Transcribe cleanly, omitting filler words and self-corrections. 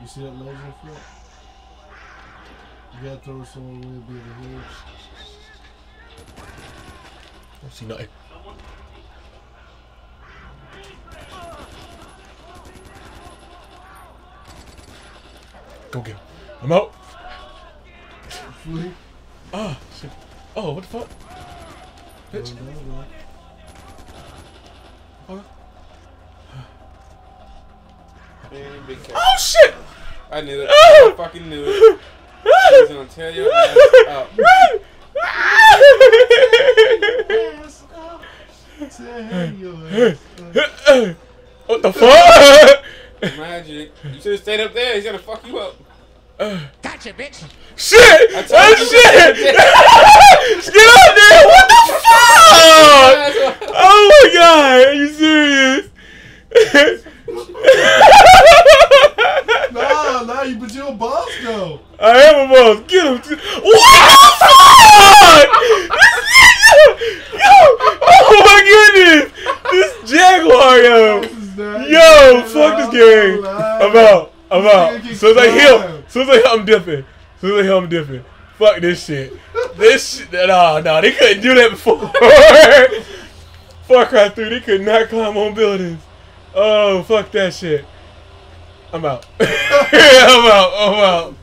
You see that laser flip? You gotta throw someone way big here. I don't see nothing. Go get him. I'm out. Ah, shit. Oh, what the fuck? Bitch. Oh shit! I knew it. I fucking knew it. I was gonna tear your ass up. What the fuck? Magic. You should have stayed up there. He's gonna fuck you up. Gotcha, bitch. Shit! Oh shit! Get out there! What the fuck? Oh my god! Are you serious? Nah, but you're a boss though. I am a boss. Get him. What the fuck? Yo! Oh my goodness! This Jaguar, yo! Yo, fuck this game. I'm out. I'm out. So as I heal, I'm dipping. So as I heal, I'm dipping. Fuck this shit. This shit. Nah, they couldn't do that before. Far Cry 3, they could not climb on buildings. Oh, fuck that shit. I'm out. I'm out.